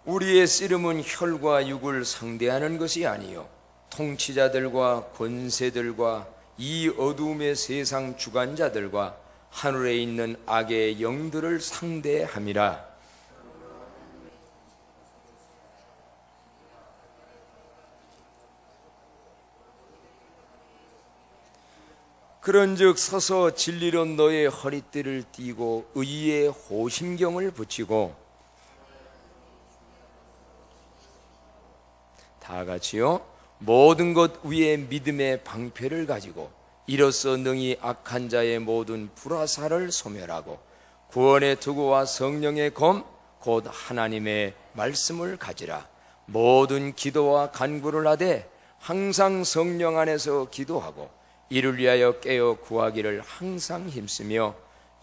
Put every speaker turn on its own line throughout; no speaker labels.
우리의 씨름은 혈과 육을 상대하는 것이 아니요 통치자들과 권세들과 이 어두움의 세상 주관자들과 하늘에 있는 악의 영들을 상대함이라. 그런즉 서서 진리로 너의 허리띠를 띠고 의의 호심경을 붙이고, 다 같이요. 모든 것 위에 믿음의 방패를 가지고 이로써 능히 악한 자의 모든 불화살을 소멸하고 구원의 투구와 성령의 검 곧 하나님의 말씀을 가지라. 모든 기도와 간구를 하되 항상 성령 안에서 기도하고 이를 위하여 깨어 구하기를 항상 힘쓰며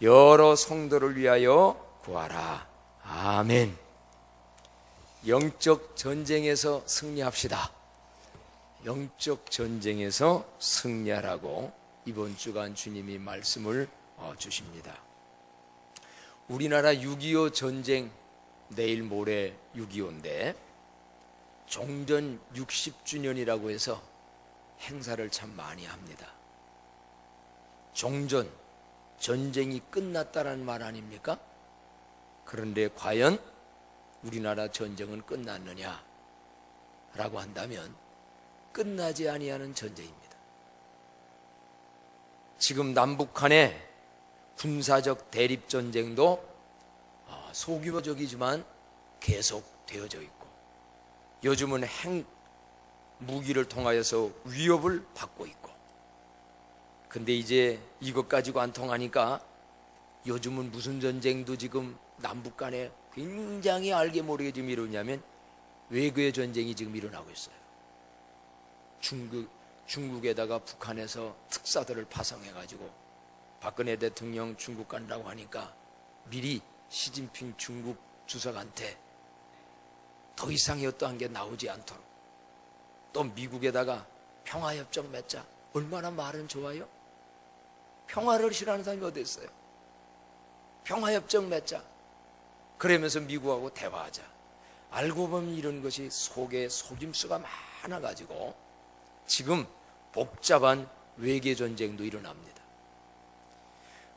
여러 성도를 위하여 구하라. 아멘. 영적 전쟁에서 승리합시다. 영적 전쟁에서 승리하라고 이번 주간 주님이 말씀을 주십니다. 우리나라 6.25 전쟁, 내일 모레 6.25인데 종전 60주년이라고 해서 행사를 참 많이 합니다. 종전, 전쟁이 끝났다는 말 아닙니까? 그런데 과연 우리나라 전쟁은 끝났느냐 라고 한다면 끝나지 아니하는 전쟁입니다. 지금 남북한의 군사적 대립전쟁도 소규모적이지만 계속 되어져 있고, 요즘은 핵 무기를 통하여서 위협을 받고 있고, 근데 이제 이것 가지고 안 통하니까 요즘은 무슨 전쟁도 지금 남북 간에 굉장히 알게 모르게 지금 이러냐면 외교의 전쟁이 지금 일어나고 있어요. 중국에다가 북한에서 특사들을 파송해가지고 박근혜 대통령 중국 간다고 하니까 미리 시진핑 중국 주석한테 더 이상의 어떠한 게 나오지 않도록, 또 미국에다가 평화협정 맺자. 얼마나 말은 좋아요? 평화를 싫어하는 사람이 어디 있어요? 평화협정 맺자. 그러면서 미국하고 대화하자. 알고 보면 이런 것이 속에 속임수가 많아가지고 지금 복잡한 외계전쟁도 일어납니다.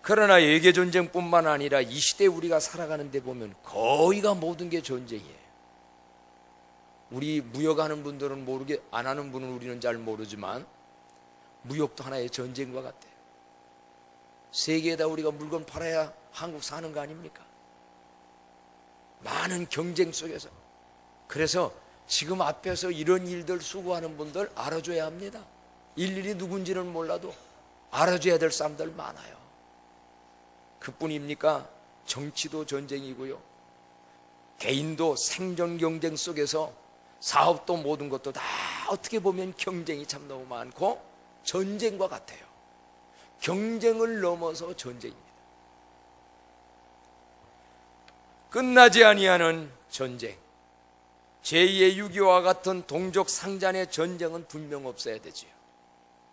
그러나 외계전쟁뿐만 아니라 이 시대에 우리가 살아가는 데 보면 거의가 모든 게 전쟁이에요. 우리 무역하는 분들은 모르게, 안 하는 분은 우리는 잘 모르지만 무역도 하나의 전쟁과 같아요. 세계에다 우리가 물건 팔아야 한국 사는 거 아닙니까? 많은 경쟁 속에서. 그래서 지금 앞에서 이런 일들 수고하는 분들 알아줘야 합니다. 일일이 누군지는 몰라도 알아줘야 될 사람들 많아요. 그뿐입니까? 정치도 전쟁이고요, 개인도 생존 경쟁 속에서 사업도 모든 것도 다 어떻게 보면 경쟁이 참 너무 많고 전쟁과 같아요. 경쟁을 넘어서 전쟁입니다. 끝나지 아니하는 전쟁, 제2의 6.25와 같은 동족 상잔의 전쟁은 분명 없어야 되지요.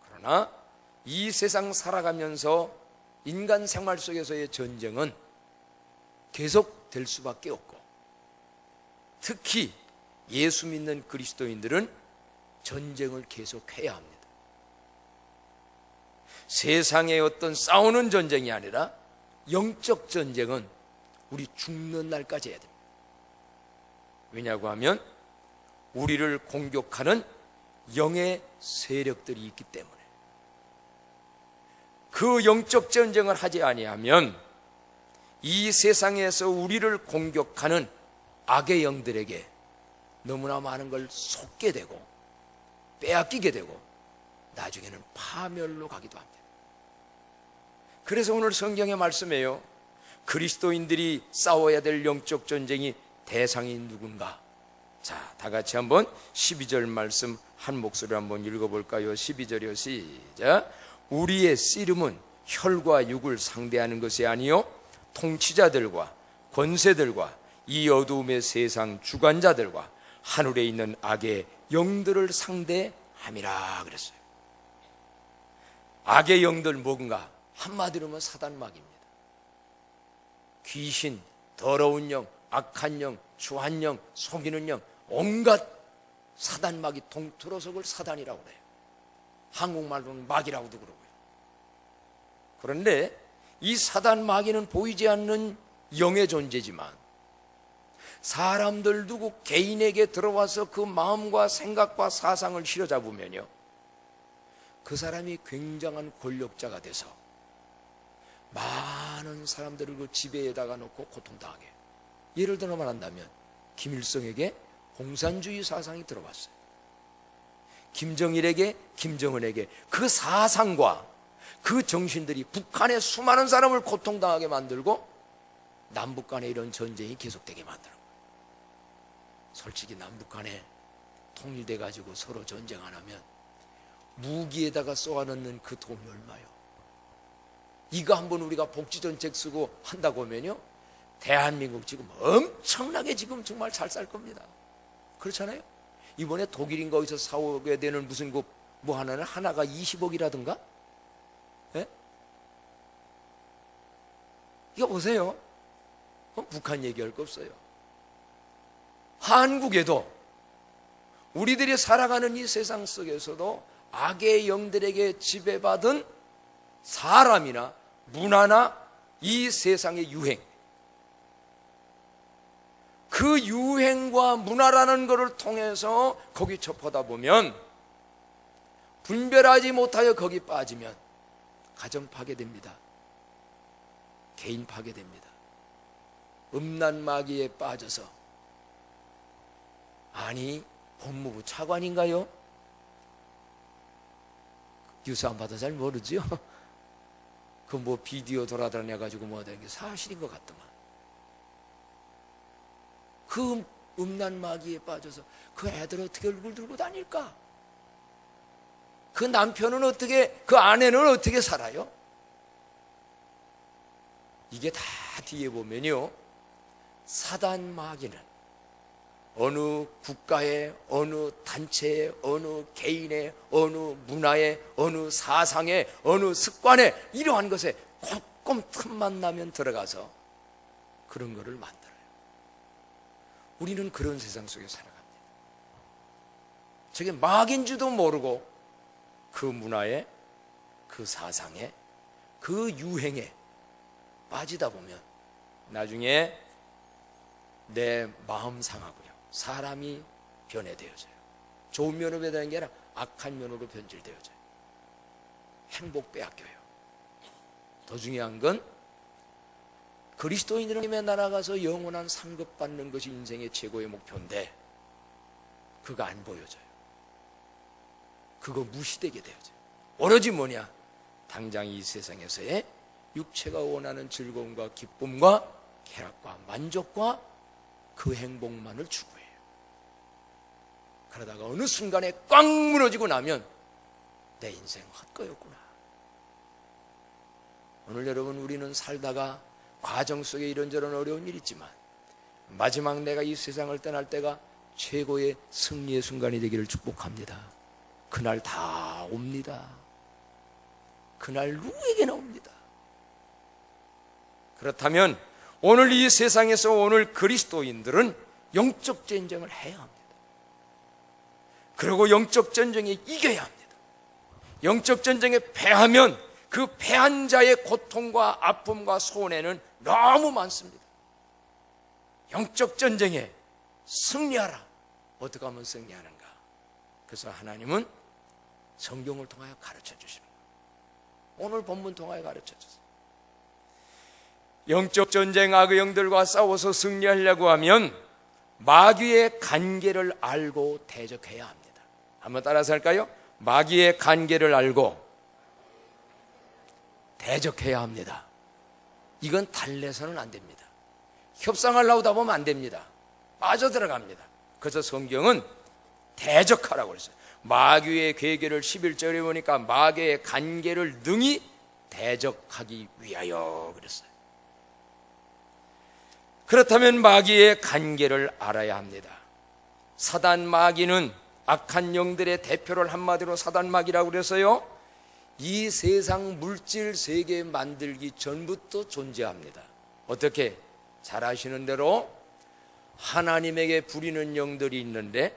그러나 이 세상 살아가면서 인간 생활 속에서의 전쟁은 계속 될 수밖에 없고, 특히 예수 믿는 그리스도인들은 전쟁을 계속해야 합니다. 세상의 어떤 싸우는 전쟁이 아니라 영적 전쟁은 우리 죽는 날까지 해야 됩니다. 왜냐고 하면 우리를 공격하는 영의 세력들이 있기 때문에. 그 영적 전쟁을 하지 아니하면 이 세상에서 우리를 공격하는 악의 영들에게 너무나 많은 걸 속게 되고 빼앗기게 되고 나중에는 파멸로 가기도 합니다. 그래서 오늘 성경의 말씀이에요. 그리스도인들이 싸워야 될 영적 전쟁이 대상이 누군가? 자, 다 같이 한번 12절 말씀 한 목소리로 한번 읽어볼까요? 12절이요, 시작. 우리의 씨름은 혈과 육을 상대하는 것이 아니요 통치자들과 권세들과 이 어두움의 세상 주관자들과 하늘에 있는 악의 영들을 상대함이라 그랬어요. 악의 영들 뭔가? 한마디로 하면 사단마귀입니다. 귀신, 더러운 영, 악한 영, 추한 영, 속이는 영, 온갖 사단막이 동틀어서 그걸 사단이라고 그래요. 한국말로는 마귀라고도 그러고요. 그런데 이 사단 마귀는 보이지 않는 영의 존재지만 사람들 누구 개인에게 들어와서 그 마음과 생각과 사상을 휘어잡으면요, 그 사람이 굉장한 권력자가 돼서 많은 사람들을 그 지배에다가 놓고 고통당하게 해요. 예를 들어 말한다면 김일성에게 공산주의 사상이 들어왔어요. 김정일에게, 김정은에게 그 사상과 그 정신들이 북한의 수많은 사람을 고통당하게 만들고 남북 간의 이런 전쟁이 계속되게 만드는 거예요. 솔직히 남북 간에 통일돼 가지고 서로 전쟁 안 하면 무기에다가 쏘아넣는 그 돈이 얼마요? 이거 한번 우리가 복지정책 쓰고 한다고 하면요, 대한민국 지금 엄청나게 지금 정말 잘 살 겁니다. 그렇잖아요? 이번에 독일인가 어디서 사오게 되는 무슨 뭐 하나는 하나가 20억이라든가? 예? 이거 보세요. 북한 얘기할 거 없어요. 한국에도 우리들이 살아가는 이 세상 속에서도 악의 영들에게 지배받은 사람이나 문화나 이 세상의 유행, 그 유행과 문화라는 것을 통해서 거기 접하다 보면 분별하지 못하여 거기 빠지면 가정 파괴됩니다. 개인 파괴됩니다. 음란 마귀에 빠져서, 아니 법무부 차관인가요? 뉴스 안 받아 잘 모르죠? 그 뭐 비디오 돌아다녀가지고 뭐 하는 게 사실인 것 같더만. 그 음란 마귀에 빠져서 그 애들 어떻게 얼굴 들고 다닐까? 그 남편은 어떻게, 그 아내는 어떻게 살아요? 이게 다 뒤에 보면요, 사단 마귀는 어느 국가의, 어느 단체의, 어느 개인의, 어느 문화의, 어느 사상의, 어느 습관의 이러한 것에 조금 틈만 나면 들어가서 그런 거를 만들어요. 우리는 그런 세상 속에 살아갑니다. 저게 마귀인지도 모르고 그 문화에, 그 사상에, 그 유행에 빠지다 보면 나중에 내 마음 상하고요, 사람이 변해되어져요. 좋은 면으로 변하는 게 아니라 악한 면으로 변질되어져요. 행복 빼앗겨요. 더 중요한 건 그리스도인들의 나라가서 영원한 상급 받는 것이 인생의 최고의 목표인데 그거 안 보여져요. 그거 무시되게 되어져요. 오로지 뭐냐? 당장 이 세상에서의 육체가 원하는 즐거움과 기쁨과 쾌락과 만족과 그 행복만을 추구해요. 그러다가 어느 순간에 꽉 무너지고 나면 내 인생 헛거였구나. 오늘 여러분, 우리는 살다가 과정 속에 이런저런 어려운 일이 있지만 마지막 내가 이 세상을 떠날 때가 최고의 승리의 순간이 되기를 축복합니다. 그날 다 옵니다. 그날 누구에게나 옵니다. 그렇다면 오늘 이 세상에서 오늘 그리스도인들은 영적 전쟁을 해야 합니다. 그리고 영적 전쟁에 이겨야 합니다. 영적 전쟁에 패하면 그 패한 자의 고통과 아픔과 손해는 너무 많습니다. 영적 전쟁에 승리하라. 어떻게 하면 승리하는가? 그래서 하나님은 성경을 통하여 가르쳐 주시는 거예요. 오늘 본문 통하여 가르쳐 주세요. 영적 전쟁, 악의 영들과 싸워서 승리하려고 하면 마귀의 관계를 알고 대적해야 합니다. 한번 따라서 할까요? 마귀의 관계를 알고 대적해야 합니다. 이건 달래서는 안 됩니다. 협상하려고 하다 보면 안 됩니다. 빠져들어갑니다. 그래서 성경은 대적하라고 그랬어요. 마귀의 괴계를 11절에 보니까 마귀의 관계를 능히 대적하기 위하여 그랬어요. 그렇다면 마귀의 관계를 알아야 합니다. 사단 마귀는 악한 영들의 대표를 한마디로 사단 마귀라고 그래서요, 이 세상 물질 세계 만들기 전부터 존재합니다. 어떻게? 잘 아시는 대로 하나님에게 부리는 영들이 있는데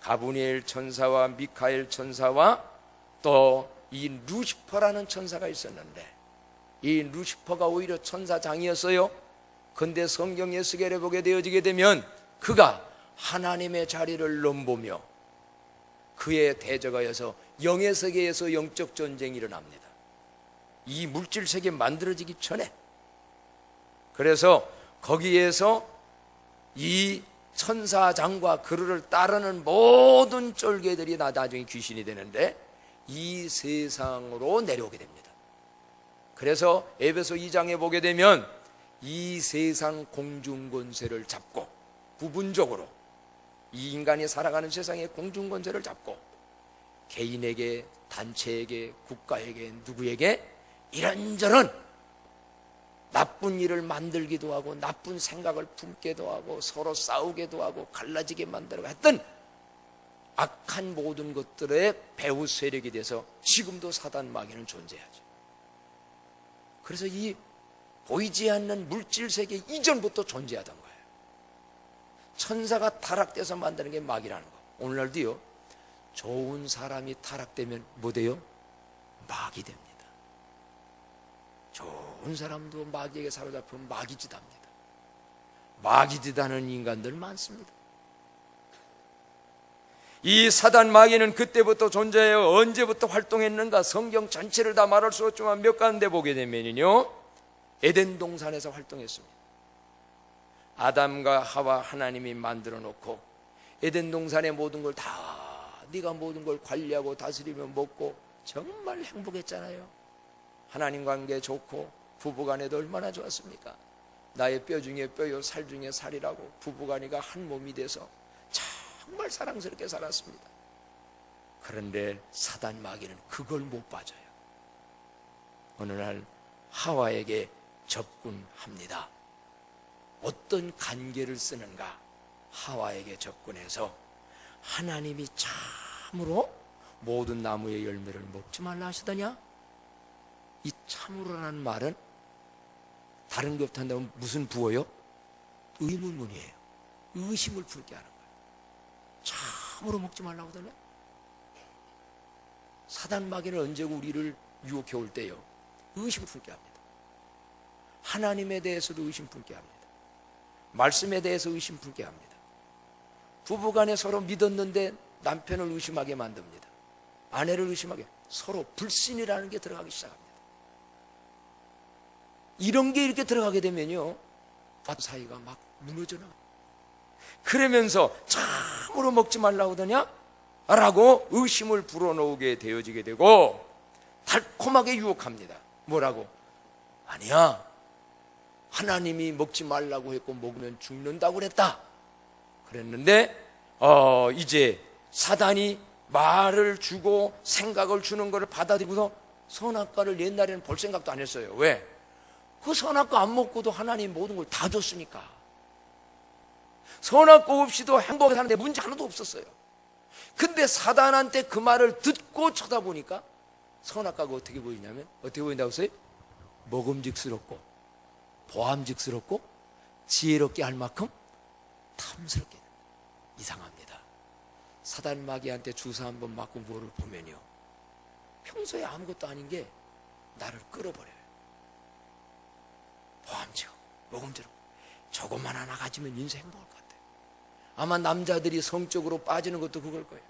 가브리엘 천사와 미카엘 천사와 또 이 루시퍼라는 천사가 있었는데 이 루시퍼가 오히려 천사장이었어요. 근데 성경 예수계를 보게 되어지게 되면 그가 하나님의 자리를 넘보며 그의 대적하여서 영의 세계에서 영적 전쟁이 일어납니다. 이 물질 세계 만들어지기 전에. 그래서 거기에서 이 천사장과 그를 따르는 모든 쫄개들이 나중에 귀신이 되는데 이 세상으로 내려오게 됩니다. 그래서 에베소 2장에 보게 되면 이 세상 공중권세를 잡고 부분적으로 이 인간이 살아가는 세상의 공중권세를 잡고 개인에게, 단체에게, 국가에게, 누구에게 이런저런 나쁜 일을 만들기도 하고 나쁜 생각을 품게도 하고 서로 싸우게도 하고 갈라지게 만들고 했던 악한 모든 것들의 배후 세력이 돼서 지금도 사단 마귀는 존재하죠. 그래서 이 보이지 않는 물질 세계 이전부터 존재하던 거예요. 천사가 타락돼서 만드는 게 마귀라는 거. 오늘날도요, 좋은 사람이 타락되면 뭐 돼요? 마귀 됩니다. 좋은 사람도 마귀에게 사로잡히면 마귀짓 합니다. 마귀짓 하는 인간들 많습니다. 이 사단 마귀는 그때부터 존재해요. 언제부터 활동했는가 성경 전체를 다 말할 수 없지만 몇 가운데 보게 되면요, 에덴 동산에서 활동했습니다. 아담과 하와 하나님이 만들어 놓고 에덴 동산의 모든 걸 다 네가 모든 걸 관리하고 다스리며 먹고 정말 행복했잖아요. 하나님 관계 좋고 부부간에도 얼마나 좋았습니까? 나의 뼈 중에 뼈요 살 중에 살이라고 부부간이가 한 몸이 돼서 정말 사랑스럽게 살았습니다. 그런데 사단 마귀는 그걸 못 봐줘요. 어느 날 하와에게 접근합니다. 어떤 관계를 쓰는가? 하와에게 접근해서 하나님이 참으로 모든 나무의 열매를 먹지 말라 하시더냐? 이 참으로라는 말은 다른 것부터 한다면 무슨 부어요? 의문문이에요. 의심을 풀게 하는 거예요. 참으로 먹지 말라고 하더냐? 사단 마귀는 언제 우리를 유혹해 올 때요, 의심을 풀게 합니다. 하나님에 대해서도 의심 풀게 합니다. 말씀에 대해서 의심 풀게 합니다. 부부간에 서로 믿었는데 남편을 의심하게 만듭니다. 아내를 의심하게, 서로 불신이라는 게 들어가기 시작합니다. 이런 게 이렇게 들어가게 되면요, 사이가 막 무너져 나와요. 그러면서 참으로 먹지 말라고 하더냐? 라고 의심을 불어넣게 되어지게 되고 달콤하게 유혹합니다. 뭐라고? 아니야, 하나님이 먹지 말라고 했고 먹으면 죽는다고 그랬다. 그랬는데 이제 사단이 말을 주고 생각을 주는 것을 받아들이고서 선악과를 옛날에는 볼 생각도 안 했어요. 왜? 그 선악과 안 먹고도 하나님 모든 걸 다 줬으니까. 선악과 없이도 행복하게 사는데 문제 하나도 없었어요. 근데 사단한테 그 말을 듣고 쳐다보니까 선악과가 어떻게 보이냐면, 어떻게 보인다고 했어요? 먹음직스럽고 보암직스럽고 지혜롭게 할 만큼 탐스럽게. 이상합니다. 사단 마귀한테 주사 한번 맞고 뭐를 보면요, 평소에 아무것도 아닌 게 나를 끌어버려요. 보암직하고 먹음직스럽고 저것만 하나 가지면 인생 행복할 것 같아요. 아마 남자들이 성적으로 빠지는 것도 그걸 거예요.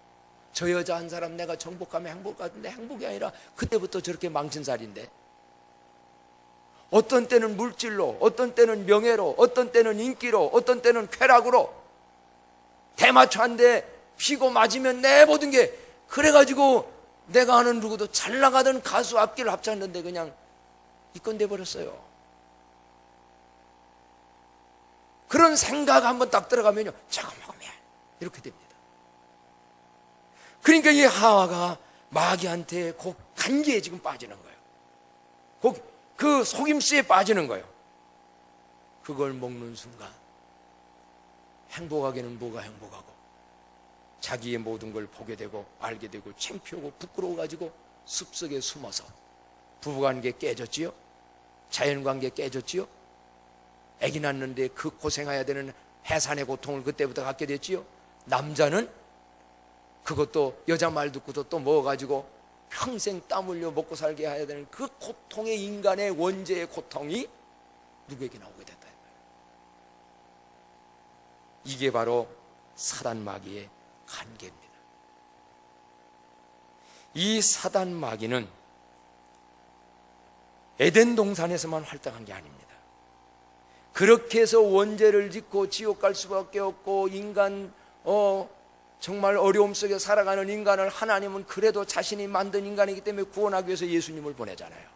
저 여자 한 사람 내가 정복하면 행복할 것 같은데 행복이 아니라 그때부터 저렇게 망신살인데, 어떤 때는 물질로, 어떤 때는 명예로, 어떤 때는 인기로, 어떤 때는 쾌락으로 대마초 한 대 피고 맞으면 내 모든 게, 그래가지고 내가 아는 누구도 잘 나가던 가수 악기를 합쳤는데 그냥 이건돼 버렸어요. 그런 생각 한번 딱 들어가면요, 저거 먹으면 이렇게 됩니다. 그러니까 이 하와가 마귀한테 그 관계에 지금 빠지는 거예요. 그 속임수에 빠지는 거예요. 그걸 먹는 순간 행복하게는 뭐가 행복하고 자기의 모든 걸 보게 되고 알게 되고 창피하고 부끄러워가지고 숲속에 숨어서 부부관계 깨졌지요. 자연관계 깨졌지요. 아기 낳는데 그 고생해야 되는 해산의 고통을 그때부터 갖게 됐지요. 남자는 그것도 여자 말 듣고도 또 먹어가지고 평생 땀 흘려 먹고 살게 해야 되는 그 고통의 인간의 원죄의 고통이 누구에게 나오게 됐다. 이게 바로 사단 마귀의 관계입니다. 이 사단 마귀는 에덴 동산에서만 활동한 게 아닙니다. 그렇게 해서 원죄를 짓고 지옥 갈 수밖에 없고 인간 정말 어려움 속에 살아가는 인간을 하나님은 그래도 자신이 만든 인간이기 때문에 구원하기 위해서 예수님을 보내잖아요.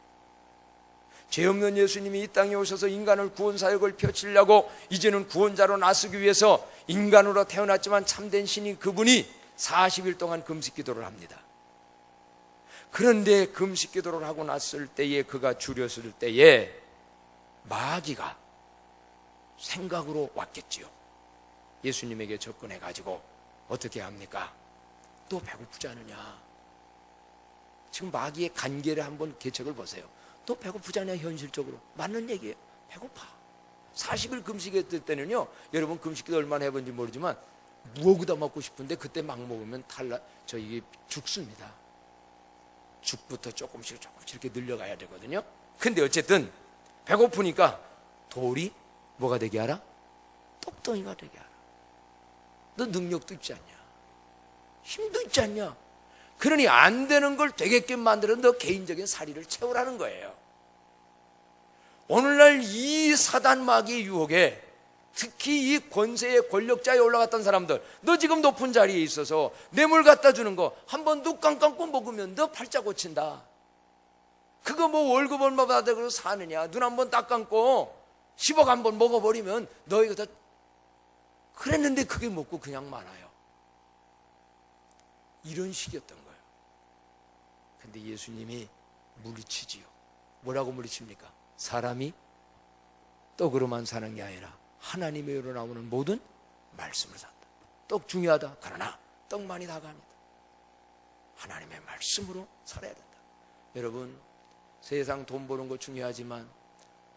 죄 없는 예수님이 이 땅에 오셔서 인간을 구원 사역을 펼치려고 이제는 구원자로 나서기 위해서 인간으로 태어났지만 참된 신인 그분이 40일 동안 금식 기도를 합니다. 그런데 금식 기도를 하고 났을 때에 그가 줄였을 때에 마귀가 생각으로 왔겠지요. 예수님에게 접근해 가지고 어떻게 합니까? 너 배고프지 않느냐? 지금 마귀의 관계를 한번 개척을 보세요. 너 배고프지 않냐? 현실적으로 맞는 얘기예요. 배고파. 40일 금식했을 때는요, 여러분 금식기도 얼마나 해본지 모르지만 무어구다 먹고 싶은데 그때 막 먹으면 이게 죽습니다. 죽부터 조금씩 이렇게 늘려가야 되거든요. 근데 어쨌든 배고프니까 돌이 뭐가 되게 하라? 똑덩이가 되게 하라. 너 능력도 있지 않냐? 힘도 있지 않냐? 그러니 안 되는 걸 되게끔 만들어 너 개인적인 사리를 채우라는 거예요. 오늘날 이 사단 마귀의 유혹에 특히 이 권세의 권력자에 올라갔던 사람들, 너 지금 높은 자리에 있어서 뇌물 갖다 주는 거 한 번 눈 깜깜고 먹으면 너 팔자 고친다. 그거 뭐 월급 얼마 받아서 사느냐? 눈 한 번 딱 감고 10억 한 번 먹어버리면 너 이거 다 그랬는데 그게 먹고 그냥 말아요. 이런 식이었던 거예요. 근데 예수님이 물리치지요. 뭐라고 물리칩니까? 사람이 떡으로만 사는 게 아니라 하나님의 의로 나오는 모든 말씀을 산다. 떡 중요하다. 그러나 떡만이 다가 아니다. 하나님의 말씀으로 살아야 된다. 여러분, 세상 돈 버는 거 중요하지만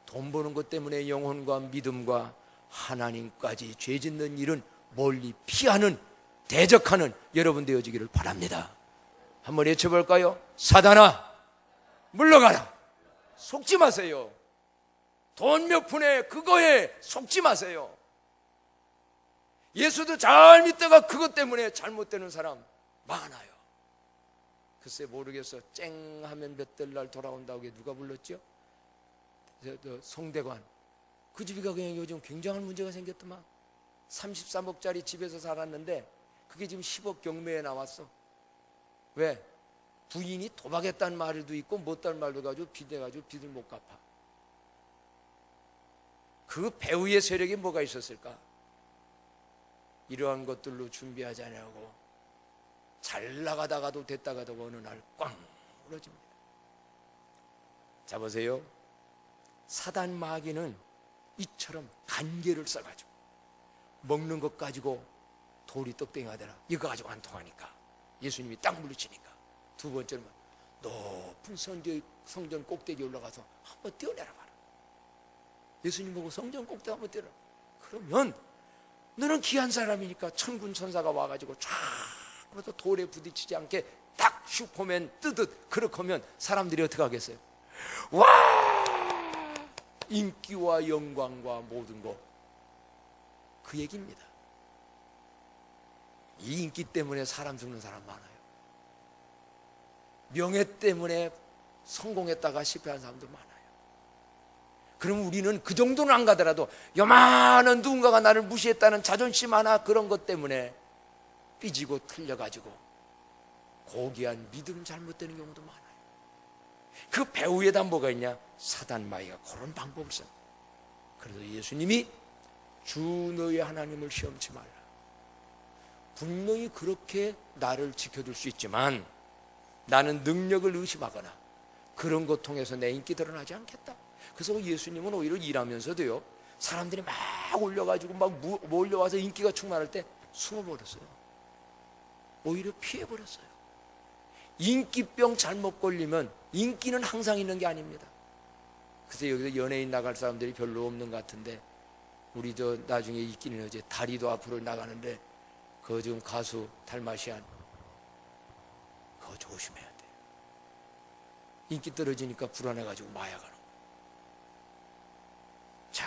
돈 버는 것 때문에 영혼과 믿음과 하나님까지 죄 짓는 일은 멀리 피하는, 대적하는 여러분 되어지기를 바랍니다. 한번 외쳐볼까요? 사단아, 물러가라. 속지 마세요. 돈 몇 푼에 그거에 속지 마세요. 예수도 잘 믿다가 그것 때문에 잘못되는 사람 많아요. 글쎄 모르겠어. 쨍 하면 몇 달 날 돌아온다고 누가 불렀죠? 송대관. 그 집이가 그냥 요즘 굉장한 문제가 생겼더만. 33억짜리 집에서 살았는데 그게 지금 10억 경매에 나왔어. 왜? 부인이 도박했다는 말도 있고 못다는 말도 가지고 빚내가지고 빚을 못 갚아. 그 배후의 세력이 뭐가 있었을까? 이러한 것들로 준비하지 않냐고 잘 나가다가도 됐다가도 어느 날 꽝 무너집니다. 자 보세요. 사단 마귀는 이처럼 간계를 써가지고 먹는 것 가지고 돌이 떡땡이가 되나 이거 가지고 안 통하니까 예수님이 딱 물리치니까 두 번째는 높은 성전 꼭대기에 올라가서 한번 뛰어내라 봐라. 예수님 보고 성전 꼭대기 한번 뛰어라. 그러면 너는 귀한 사람이니까 천군 천사가 와가지고 쫙 그래서 돌에 부딪히지 않게 딱 슈퍼맨 뜨듯 그렇게 하면 사람들이 어떻게 하겠어요? 와! 인기와 영광과 모든 거 그 얘기입니다. 이 인기 때문에 사람 죽는 사람 많아요. 명예 때문에 성공했다가 실패한 사람도 많아요. 그럼 우리는 그 정도는 안 가더라도 요만한 누군가가 나를 무시했다는 자존심 하나 그런 것 때문에 삐지고 틀려가지고 고귀한 믿음 잘못되는 경우도 많아요. 그 배후에다 뭐가 있냐? 사단 마귀가 그런 방법을 써. 그래서 예수님이 주 너의 하나님을 시험치 말라. 분명히 그렇게 나를 지켜줄 수 있지만 나는 능력을 의심하거나 그런 것 통해서 내 인기 드러나지 않겠다. 그래서 예수님은 오히려 일하면서도요 사람들이 막 올려가지고 막 몰려와서 인기가 충만할 때 숨어버렸어요. 오히려 피해버렸어요. 인기병 잘못 걸리면 인기는 항상 있는 게 아닙니다. 그래서 여기서 연예인 나갈 사람들이 별로 없는 것 같은데 우리 저 나중에 있기는 어제 다리도 앞으로 나가는데 그 지금 가수 달마시안 그거 조심해야 돼. 인기 떨어지니까 불안해가지고 마약하는 거. 자,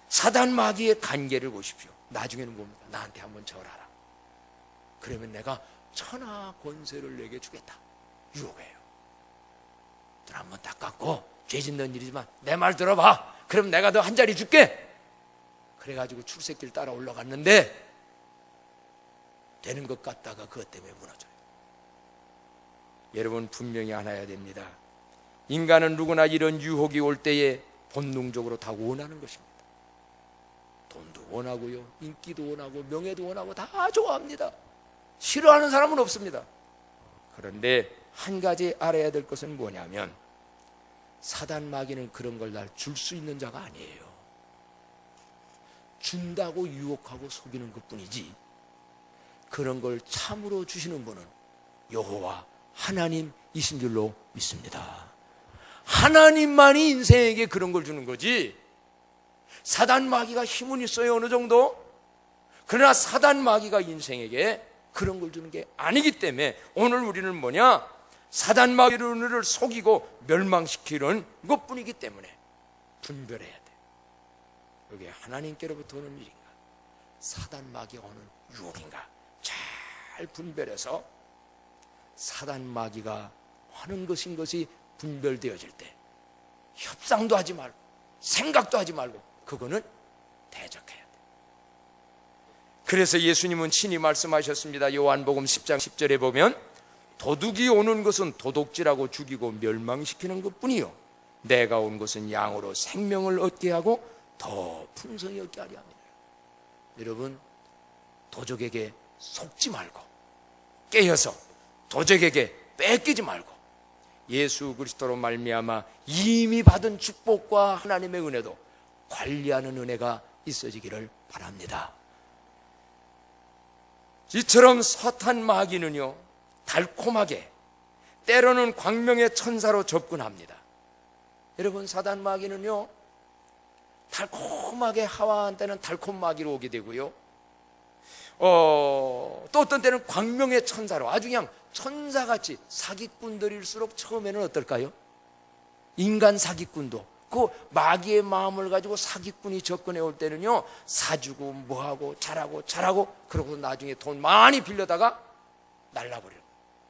사단 마귀의 간계를 보십시오. 나중에는 뭡니까? 나한테 한번 절하라. 그러면 내가 천하 권세를 내게 주겠다. 유혹해요. 눈 한번 딱 감고 죄 짓는 일이지만 내 말 들어봐. 그럼 내가 너 한 자리 줄게. 그래가지고 출세길 따라 올라갔는데 되는 것 같다가 그것 때문에 무너져요. 여러분 분명히 알아야 됩니다. 인간은 누구나 이런 유혹이 올 때에 본능적으로 다 원하는 것입니다. 돈도 원하고요, 인기도 원하고, 명예도 원하고 다 좋아합니다. 싫어하는 사람은 없습니다. 그런데 한 가지 알아야 될 것은 뭐냐면 사단 마귀는 그런 걸 날 줄 수 있는 자가 아니에요. 준다고 유혹하고 속이는 것뿐이지 그런 걸 참으로 주시는 분은 여호와 하나님이신 줄로 믿습니다. 하나님만이 인생에게 그런 걸 주는 거지 사단 마귀가 힘은 있어요 어느 정도. 그러나 사단 마귀가 인생에게 그런 걸 주는 게 아니기 때문에 오늘 우리는 뭐냐, 사단 마귀를 속이고 멸망시키는 것뿐이기 때문에 분별해야 돼. 이게 하나님께로부터 오는 일인가, 사단 마귀가 오는 유혹인가 잘 분별해서 사단 마귀가 하는 것인 것이 분별되어질 때 협상도 하지 말고 생각도 하지 말고 그거는 대적해야 돼. 그래서 예수님은 친히 말씀하셨습니다. 요한복음 10장 10절에 보면 도둑이 오는 것은 도둑질하고 죽이고 멸망시키는 것뿐이요 내가 온 것은 양으로 생명을 얻게 하고 더 풍성히 얻게 하려 합니다. 여러분 도적에게 속지 말고 깨어서 도적에게 뺏기지 말고 예수 그리스도로 말미암아 이미 받은 축복과 하나님의 은혜도 관리하는 은혜가 있어지기를 바랍니다. 이처럼 사탄 마귀는요 달콤하게 때로는 광명의 천사로 접근합니다. 여러분 사단 마귀는요 달콤하게 하와한테는 달콤 마귀로 오게 되고요 또 어떤 때는 광명의 천사로 아주 그냥 천사같이 사기꾼들일수록 처음에는 어떨까요? 인간 사기꾼도 그 마귀의 마음을 가지고 사기꾼이 접근해 올 때는요 사주고 뭐하고 잘하고 그러고 나중에 돈 많이 빌려다가 날라버려요.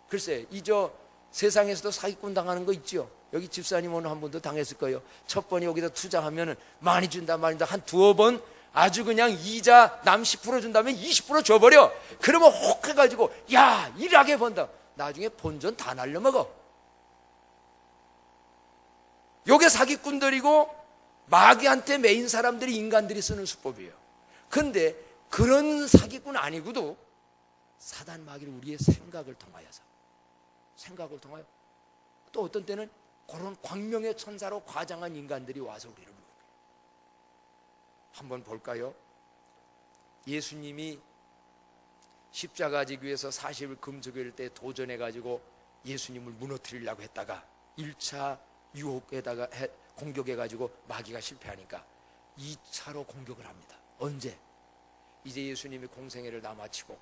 글쎄 이 저 세상에서도 사기꾼 당하는 거 있죠. 여기 집사님 오늘 한 번도 당했을 거예요. 첫 번에 여기다 투자하면은 많이 준다 한 두어 번 아주 그냥 이자 남 10% 준다면 20% 줘버려. 그러면 혹 해가지고 야 일하게 번다. 나중에 본전 다 날려먹어. 요게 사기꾼들이고 마귀한테 매인 사람들이 인간들이 쓰는 수법이에요. 그런데 그런 사기꾼 아니고도 사단 마귀를 우리의 생각을 통하여 또 어떤 때는 그런 광명의 천사로 과장한 인간들이 와서 우리를 부르게. 한번 볼까요? 예수님이 십자가 지기 위해서 40일 금식일 때 도전해가지고 예수님을 무너뜨리려고 했다가 1차 유혹에다가 공격해가지고 마귀가 실패하니까 2차로 공격을 합니다. 언제? 이제 예수님이 공생애를 다 마치고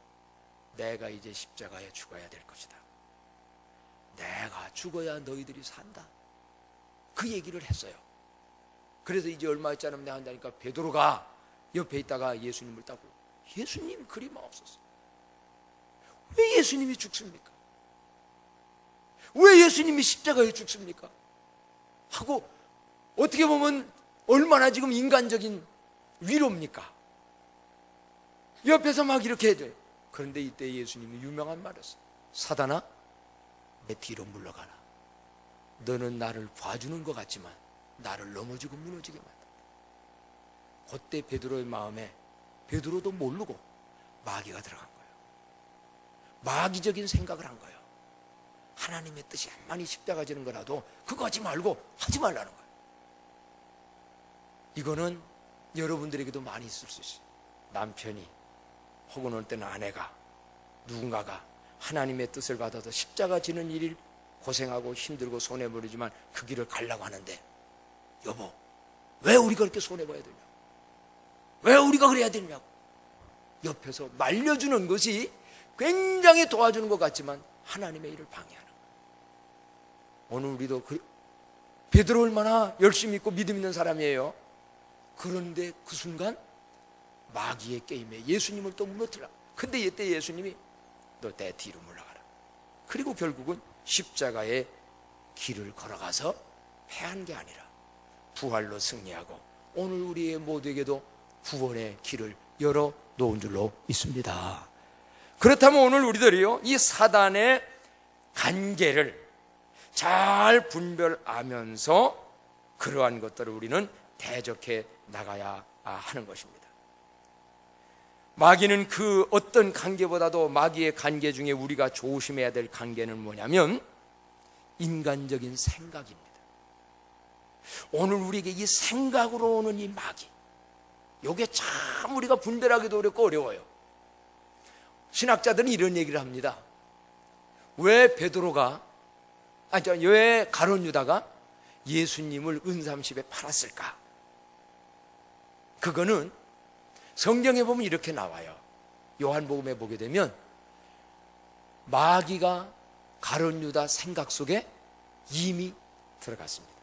내가 이제 십자가에 죽어야 될 것이다. 내가 죽어야 너희들이 산다. 그 얘기를 했어요. 그래서 이제 얼마 있지 않으면 내가 한다니까 베드로가 옆에 있다가 예수님을 따고 예수님 그리 마옵소서. 왜 예수님이 죽습니까? 왜 예수님이 십자가에 죽습니까? 하고 어떻게 보면 얼마나 지금 인간적인 위로입니까? 옆에서 막 이렇게 해줘요. 그런데 이때 예수님이 유명한 말이었어요. 사단아 내 뒤로 물러가라. 너는 나를 봐주는 것 같지만 나를 넘어지고 무너지게 만든다. 그때 베드로의 마음에 베드로도 모르고 마귀가 들어간 거예요. 마귀적인 생각을 한 거예요. 하나님의 뜻이 만이 십자가 지는 거라도 그거 하지 말고 하지 말라는 거예요. 이거는 여러분들에게도 많이 있을 수 있어요. 남편이 혹은 어떤 때는 아내가 누군가가 하나님의 뜻을 받아서 십자가 지는 일을 고생하고 힘들고 손해버리지만 그 길을 가려고 하는데 여보 왜 우리가 그렇게 손해봐야 되냐? 왜 우리가 그래야 되냐고 옆에서 말려주는 것이 굉장히 도와주는 것 같지만 하나님의 일을 방해하는 거예요. 오늘 우리도 베드로 얼마나 열심히 있고 믿음 있는 사람이에요. 그런데 그 순간 마귀의 게임에 예수님을 또 무너뜨려. 근데 이때 예수님이 너 내 뒤로 물러가라. 그리고 결국은 십자가의 길을 걸어가서 패한 게 아니라 부활로 승리하고 오늘 우리의 모두에게도 구원의 길을 열어 놓은 줄로 있습니다. 그렇다면 오늘 우리들이요, 이 사단의 관계를 잘 분별하면서 그러한 것들을 우리는 대적해 나가야 하는 것입니다. 마귀는 그 어떤 관계보다도 마귀의 관계 중에 우리가 조심해야 될 관계는 뭐냐면 인간적인 생각입니다. 오늘 우리에게 이 생각으로 오는 이 마귀, 이게 참 우리가 분별하기도 어렵고 어려워요. 신학자들은 이런 얘기를 합니다. 왜 가룟 유다가 예수님을 은삼십에 팔았을까? 그거는 성경에 보면 이렇게 나와요. 요한복음에 보게 되면 마귀가 가룟 유다 생각 속에 이미 들어갔습니다.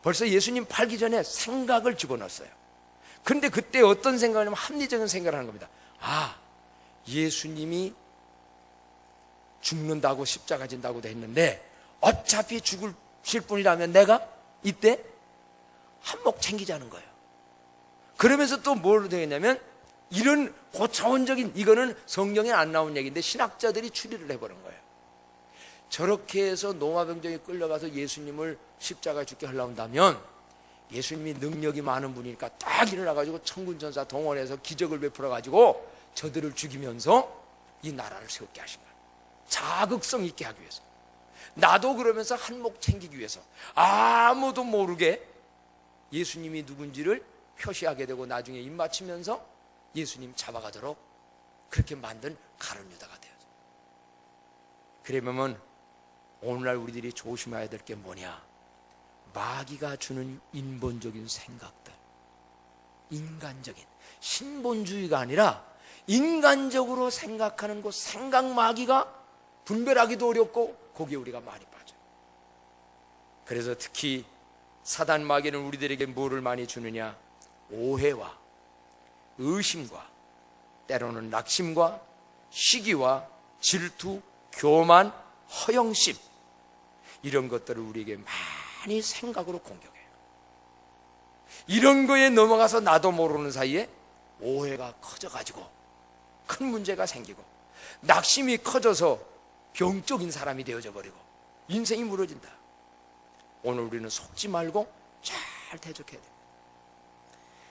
벌써 예수님 팔기 전에 생각을 집어넣었어요. 그런데 그때 어떤 생각을 하냐면 합리적인 생각을 하는 겁니다. 예수님이 죽는다고 십자가 진다고도 했는데 어차피 죽으실 분이라면 내가 이때 한몫 챙기자는 거예요. 그러면서 또 뭐로 되겠냐면 이런 고차원적인, 이거는 성경에 안 나온 얘기인데 신학자들이 추리를 해보는 거예요. 저렇게 해서 노마병정에 끌려가서 예수님을 십자가에 죽게 하려고 한다면 예수님이 능력이 많은 분이니까 딱 일어나가지고 천군천사 동원해서 기적을 베풀어가지고 저들을 죽이면서 이 나라를 세우게 하신 거예요. 자극성 있게 하기 위해서, 나도 그러면서 한몫 챙기기 위해서 아무도 모르게 예수님이 누군지를 표시하게 되고 나중에 입맞추면서 예수님 잡아가도록 그렇게 만든 가룟 유다가 되어서. 그러면 오늘날 우리들이 조심해야 될 게 뭐냐? 마귀가 주는 인본적인 생각들, 인간적인, 신본주의가 아니라 인간적으로 생각하는 그 생각 마귀가 분별하기도 어렵고 거기에 우리가 많이 빠져요. 그래서 특히 사단 마귀는 우리들에게 뭐를 많이 주느냐? 오해와 의심과 때로는 낙심과 시기와 질투, 교만, 허영심, 이런 것들을 우리에게 많이 생각으로 공격해요. 이런 거에 넘어가서 나도 모르는 사이에 오해가 커져가지고 큰 문제가 생기고 낙심이 커져서 병적인 사람이 되어져 버리고 인생이 무너진다. 오늘 우리는 속지 말고 잘 대적해야 돼요.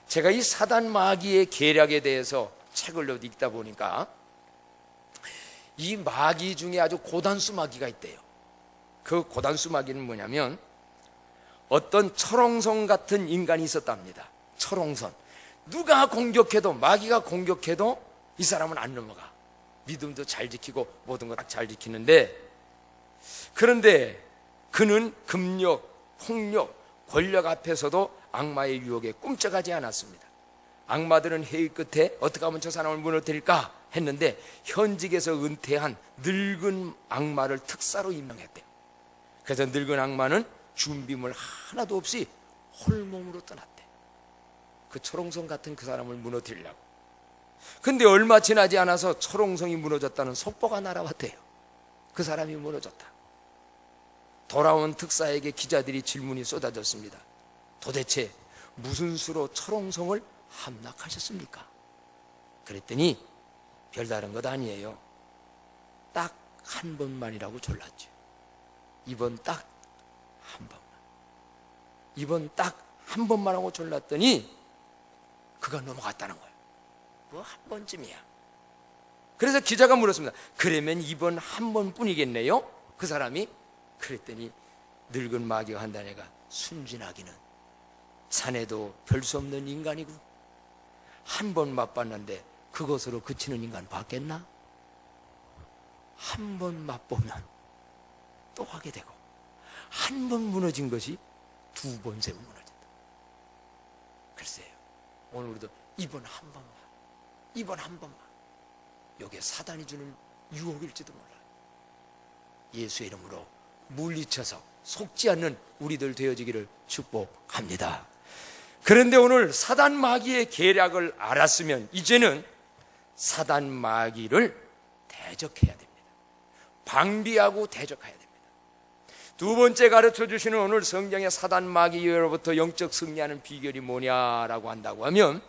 제가 이 사단 마귀의 계략에 대해서 책을 읽다 보니까 이 마귀 중에 아주 고단수 마귀가 있대요. 그 고단수 마귀는 뭐냐면 어떤 철옹성 같은 인간이 있었답니다. 철옹선. 누가 공격해도, 마귀가 공격해도 이 사람은 안 넘어가. 믿음도 잘 지키고 모든 거 딱 잘 지키는데, 그런데 그는 금욕, 폭력, 권력 앞에서도 악마의 유혹에 꿈쩍하지 않았습니다. 악마들은 회의 끝에 어떻게 하면 저 사람을 무너뜨릴까 했는데 현직에서 은퇴한 늙은 악마를 특사로 임명했대요. 그래서 늙은 악마는 준비물 하나도 없이 홀몸으로 떠났대. 그 철옹성 같은 그 사람을 무너뜨리려고. 근데 얼마 지나지 않아서 철옹성이 무너졌다는 속보가 날아왔대요. 그 사람이 무너졌다. 돌아온 특사에게 기자들이 질문이 쏟아졌습니다. 도대체 무슨 수로 철옹성을 함락하셨습니까? 그랬더니 별다른 것 아니에요. 딱 한 번만이라고 졸랐죠. 이번 딱 한 번만. 이번 딱 한 번만 하고 졸랐더니 그가 넘어갔다는 거예요. 뭐 한 번쯤이야. 그래서 기자가 물었습니다. 그러면 이번 한 번뿐이겠네요? 그 사람이. 그랬더니 늙은 마귀가 한다는 애가 순진하기는 자네도 별 수 없는 인간이고 한 번 맛봤는데 그것으로 그치는 인간 봤겠나? 한 번 맛보면 또 하게 되고 한 번 무너진 것이 두 번, 세 번 무너진다. 글쎄요. 오늘 우리도 이번 한 번만, 이번 한 번만. 이게 사단이 주는 유혹일지도 몰라요. 예수의 이름으로 물리쳐서 속지 않는 우리들 되어지기를 축복합니다. 그런데 오늘 사단 마귀의 계략을 알았으면 이제는 사단 마귀를 대적해야 됩니다. 방비하고 대적해야 됩니다. 두 번째 가르쳐 주시는 오늘 성경의 사단 마귀로부터 영적 승리하는 비결이 뭐냐라고 한다고 하면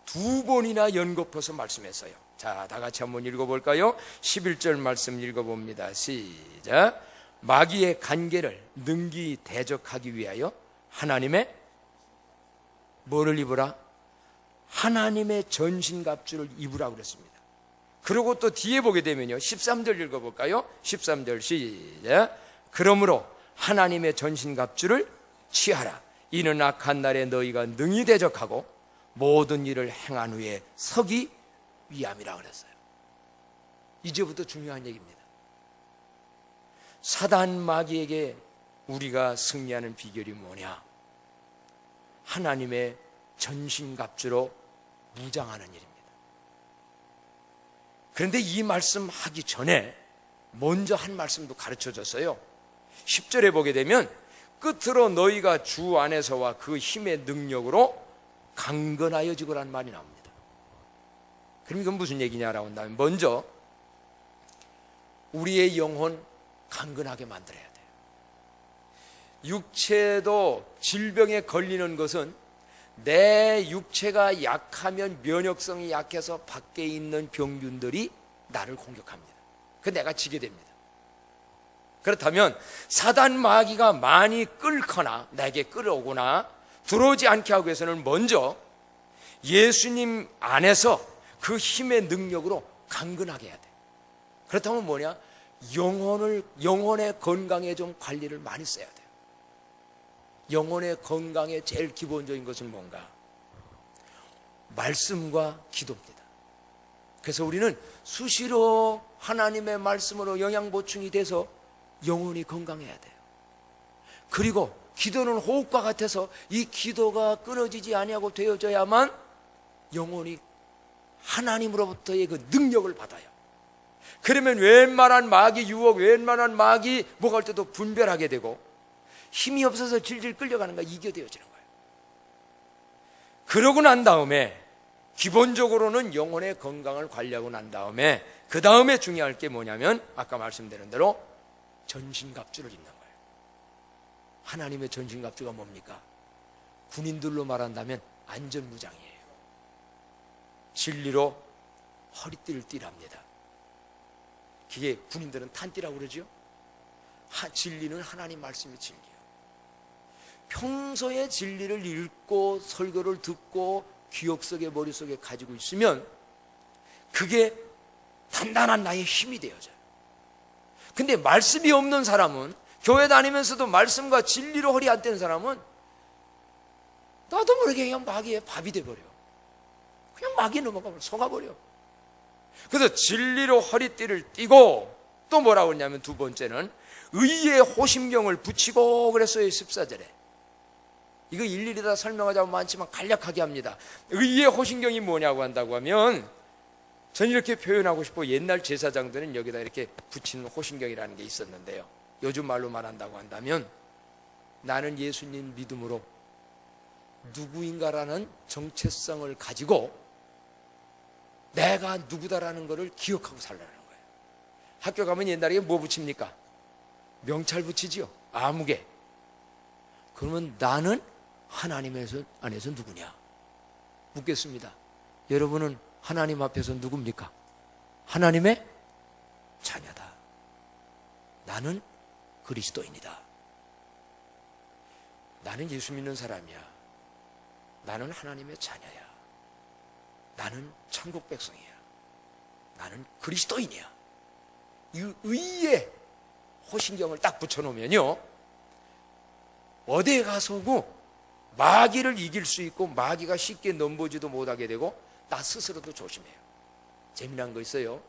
두 번이나 연거푸서 말씀했어요. 자, 다 같이 한번 읽어볼까요? 11절 말씀 읽어봅니다. 시작. 마귀의 간계를 능히 대적하기 위하여 하나님의 뭐를 입으라? 하나님의 전신갑주를 입으라고 그랬습니다. 그리고 또 뒤에 보게 되면요, 13절 읽어볼까요? 13절 시작. 그러므로 하나님의 전신갑주를 취하라. 이는 악한 날에 너희가 능히 대적하고 모든 일을 행한 후에 서기 위함이라 그랬어요. 이제부터 중요한 얘기입니다. 사단 마귀에게 우리가 승리하는 비결이 뭐냐? 하나님의 전신갑주로 무장하는 일입니다. 그런데 이 말씀 하기 전에 먼저 한 말씀도 가르쳐 줬어요. 10절에 보게 되면 끝으로 너희가 주 안에서와 그 힘의 능력으로 강건하여 지고라는 말이 나옵니다. 그럼 이건 무슨 얘기냐라고 한다면 먼저 우리의 영혼 강건하게 만들어야 돼요. 육체도 질병에 걸리는 것은 내 육체가 약하면 면역성이 약해서 밖에 있는 병균들이 나를 공격합니다. 그 내가 지게 됩니다. 그렇다면 사단 마귀가 많이 끌거나 내게 끌어오거나 들어오지 않게 하기 위해서는 먼저 예수님 안에서 그 힘의 능력으로 강건하게 해야 돼. 그렇다면 뭐냐? 영혼의 건강에 좀 관리를 많이 써야 돼요. 영혼의 건강에 제일 기본적인 것은 뭔가? 말씀과 기도입니다. 그래서 우리는 수시로 하나님의 말씀으로 영양 보충이 돼서 영혼이 건강해야 돼요. 그리고 기도는 호흡과 같아서 이 기도가 끊어지지 아니하고 되어져야만 영혼이 하나님으로부터의 그 능력을 받아요. 그러면 웬만한 마귀 유혹, 웬만한 마귀 뭐가 올 때도 분별하게 되고 힘이 없어서 질질 끌려가는 거 이겨되어지는 거예요. 그러고 난 다음에 기본적으로는 영혼의 건강을 관리하고 난 다음에 그 다음에 중요할 게 뭐냐면 아까 말씀드린 대로 전신갑주를 입는 거예요. 하나님의 전신갑주가 뭡니까? 군인들로 말한다면 안전무장이에요. 진리로 허리띠를 띠랍니다. 그게 군인들은 탄띠라고 그러죠. 진리는 하나님 말씀이 진리예요. 평소에 진리를 읽고 설교를 듣고 기억 속에 머릿속에 가지고 있으면 그게 단단한 나의 힘이 되어져요. 근데 말씀이 없는 사람은, 교회 다니면서도 말씀과 진리로 허리 안 뗀 사람은 나도 모르게 그냥 마귀의 밥이 돼버려. 그냥 마귀에 넘어가면 속아버려. 그래서 진리로 허리띠를 띠고 또 뭐라고 했냐면 두 번째는 의의 호심경을 붙이고 그랬어요. 14절에. 이거 일일이 다 설명하자면 많지만 간략하게 합니다. 의의 호심경이 뭐냐고 한다고 하면 전 이렇게 표현하고 싶고 옛날 제사장들은 여기다 이렇게 붙이는 호심경이라는 게 있었는데요. 요즘 말로 말한다고 한다면 나는 예수님 믿음으로 누구인가라는 정체성을 가지고 내가 누구다라는 것을 기억하고 살라는 거예요. 학교 가면 옛날에 뭐 붙입니까? 명찰 붙이지요. 아무개. 그러면 나는 하나님 안에서 누구냐? 묻겠습니다. 여러분은 하나님 앞에서 누굽니까? 하나님의 자녀다. 나는 그리스도인이다. 나는 예수 믿는 사람이야. 나는 하나님의 자녀야. 나는 천국 백성이야. 나는 그리스도인이야. 이 의의 호신경을 딱 붙여놓으면요, 어디에 가서고 마귀를 이길 수 있고 마귀가 쉽게 넘보지도 못하게 되고 나 스스로도 조심해요. 재미난 거 있어요.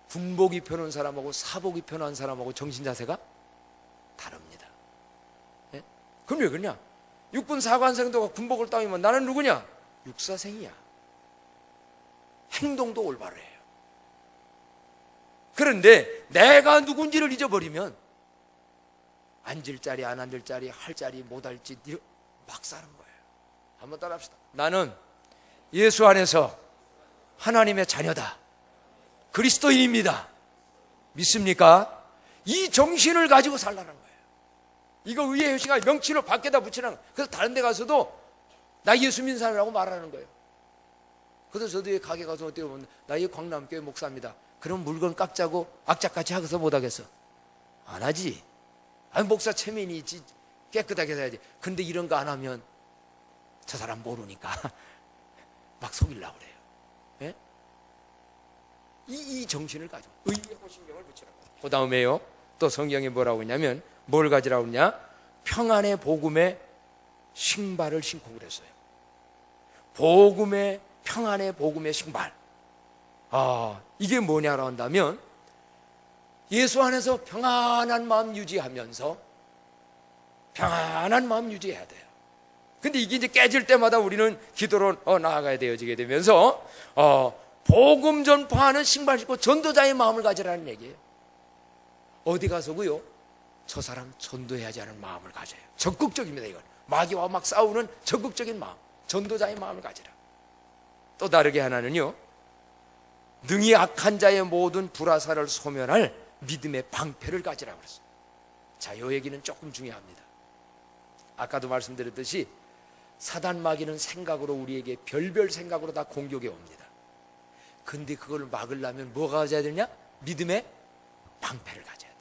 군복 입혀놓은 사람하고 사복 입혀놓은 사람하고 정신자세가 다릅니다. 예? 그럼 왜 그러냐? 육군 사관생도가 군복을 따위면 나는 누구냐? 육사생이야. 행동도 올바르해요. 그런데 내가 누군지를 잊어버리면 앉을 자리, 안 앉을 자리, 할 자리, 못 할지 막 사는 거예요. 한번 따라합시다. 나는 예수 안에서 하나님의 자녀다. 그리스도인입니다. 믿습니까? 이 정신을 가지고 살라는 거예요. 이거 의의 효시가 명치로 밖에다 붙이는 거예요. 그래서 다른 데 가서도 나 예수 믿는 사람이라고 말하는 거예요. 그래서 저도 가게 가서 어떻게 보면 나 이 광남교회 목사입니다. 그럼 물건 깎자고 악착같이 하고서 못하겠어? 안 하지. 아니, 목사 체면이 있지. 깨끗하게 해야지. 근데 이런 거 안 하면 저 사람 모르니까 막 속이려고 그래요. 예? 이 정신을 가지고 의하고 신경을 붙이라고. 그 다음에요, 또 성경에 뭐라고 했냐면 뭘 가지라고 했냐? 평안의 복음의 신발을 신고 그랬어요. 복음의, 평안의 복음의 신발. 이게 뭐냐라고 한다면 예수 안에서 평안한 마음 유지하면서 평안한 마음 유지해야 돼요. 근데 이게 이제 깨질 때마다 우리는 기도로 나아가야 되어지게 되면서 복음 전파하는 신발 신고 전도자의 마음을 가지라는 얘기예요. 어디 가서고요, 저 사람 전도해야지 하는 마음을 가져요. 적극적입니다. 이건 마귀와 막 싸우는 적극적인 마음, 전도자의 마음을 가지라. 또 다르게 하나는요, 능히 악한 자의 모든 불화살을 소멸할 믿음의 방패를 가지라고 그랬어요. 자, 이 얘기는 조금 중요합니다. 아까도 말씀드렸듯이 사단 마귀는 생각으로 우리에게 별별 생각으로 다 공격해 옵니다. 근데 그걸 막으려면 뭐가 가져야 되냐? 믿음의 방패를 가져야 돼.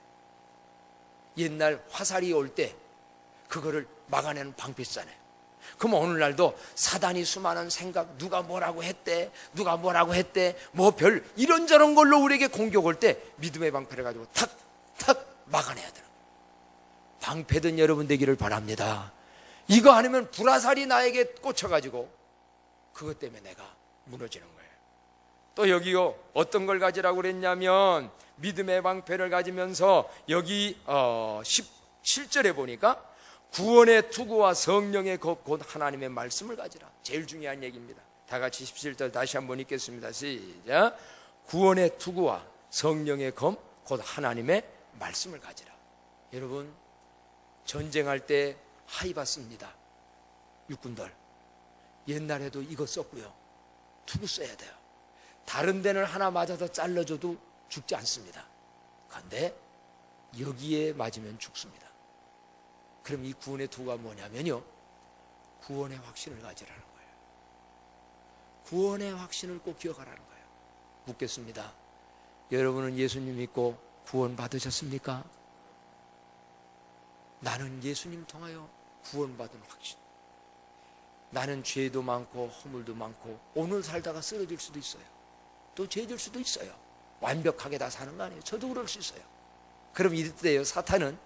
옛날 화살이 올 때 그거를 막아내는 방패 쓰잖아요. 그럼 오늘날도 사단이 수많은 생각, 누가 뭐라고 했대, 누가 뭐라고 했대, 뭐 별 이런저런 걸로 우리에게 공격 올 때 믿음의 방패를 가지고 탁탁 막아내야 돼요. 방패든 여러분 되기를 바랍니다. 이거 아니면 불화살이 나에게 꽂혀가지고 그것 때문에 내가 무너지는 거예요. 또 여기요, 어떤 걸 가지라고 그랬냐면 믿음의 방패를 가지면서 여기 17절에 보니까 구원의 투구와 성령의 곧 하나님의 말씀을 가지라. 제일 중요한 얘기입니다. 다 같이 17절 다시 한번 읽겠습니다. 시작. 구원의 투구와 성령의 검 곧 하나님의 말씀을 가지라. 여러분, 전쟁할 때 하이바 씁니다. 육군들 옛날에도 이거 썼고요, 투구 써야 돼요. 다른 데는 하나 맞아서 잘라줘도 죽지 않습니다. 그런데 여기에 맞으면 죽습니다. 그럼 이 구원의 투구가 뭐냐면요, 구원의 확신을 가지라는 거예요. 구원의 확신을 꼭 기억하라는 거예요. 묻겠습니다. 여러분은 예수님 믿고 구원 받으셨습니까? 나는 예수님 통하여 구원받은 확신. 나는 죄도 많고 허물도 많고 오늘 살다가 쓰러질 수도 있어요. 또 죄질 수도 있어요. 완벽하게 다 사는 거 아니에요. 저도 그럴 수 있어요. 그럼 이때요, 사탄은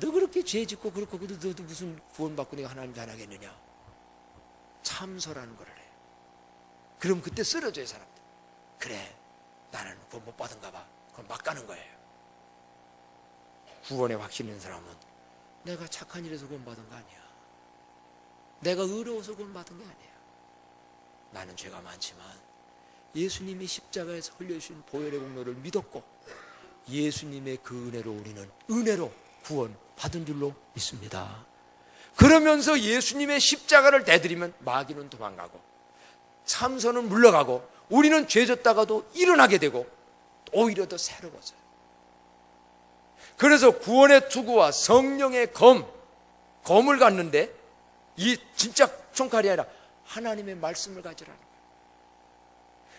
너 그렇게 죄 짓고 그렇고 너도 무슨 구원받고 내가 하나님 잘하겠느냐, 참소라는 걸 해요. 그럼 그때 쓰러져요, 사람들. 그래, 나는 구원 못 받은가 봐. 그럼 막 가는 거예요. 구원에 확신 있는 사람은 내가 착한 일에서 구원받은 거 아니야, 내가 의로워서 구원받은 게 아니야. 나는 죄가 많지만 예수님이 십자가에서 흘려주신 보혈의 공로를 믿었고 예수님의 그 은혜로 우리는 은혜로 구원 받은 줄로 믿습니다. 그러면서 예수님의 십자가를 대드리면 마귀는 도망가고 참선은 물러가고 우리는 죄졌다가도 일어나게 되고 오히려 더 새로워져요. 그래서 구원의 투구와 성령의 검을 갖는데 이 진짜 총칼이 아니라 하나님의 말씀을 가지라는 거예요.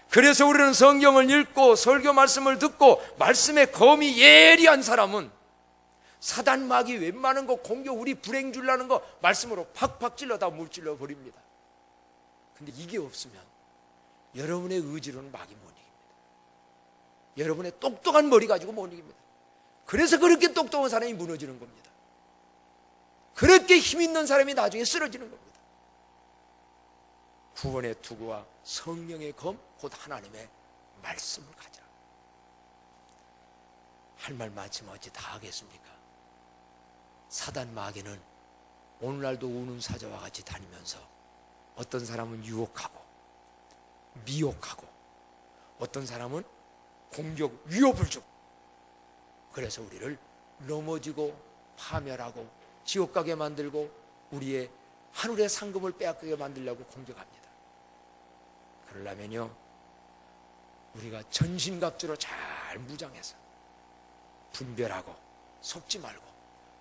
그래서 우리는 성경을 읽고 설교 말씀을 듣고 말씀의 검이 예리한 사람은 사단 마귀 웬만한 거 공격, 우리 불행 줄라는 거 말씀으로 팍팍 찔러 다 물질러 버립니다. 근데 이게 없으면 여러분의 의지로는 마귀 못 이깁니다. 여러분의 똑똑한 머리 가지고 못 이깁니다. 그래서 그렇게 똑똑한 사람이 무너지는 겁니다. 그렇게 힘 있는 사람이 나중에 쓰러지는 겁니다. 구원의 투구와 성령의 검 곧 하나님의 말씀을 가지라. 할 말 많지만 어찌 다 하겠습니까? 사단 마귀는 오늘날도 우는 사자와 같이 다니면서 어떤 사람은 유혹하고 미혹하고 어떤 사람은 공격, 위협을 주고, 그래서 우리를 넘어지고 파멸하고 지옥 가게 만들고 우리의 하늘의 상급을 빼앗기게 만들려고 공격합니다. 그러려면요, 우리가 전신갑주로 잘 무장해서 분별하고 속지 말고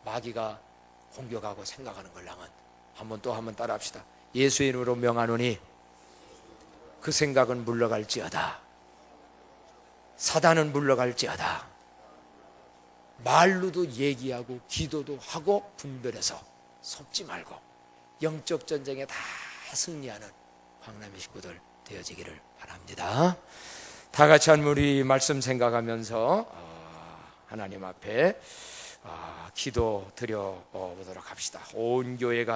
마귀가 공격하고 생각하는 걸 향한 한번 따라 합시다. 예수의 이름으로 명하노니 그 생각은 물러갈지어다. 사단은 물러갈지어다. 말로도 얘기하고 기도도 하고 분별해서 속지 말고 영적 전쟁에 다 승리하는 광남의 식구들 되어지기를 바랍니다. 다 같이 한 우리 말씀 생각하면서 하나님 앞에 기도 드려 보도록 합시다. 온 교회가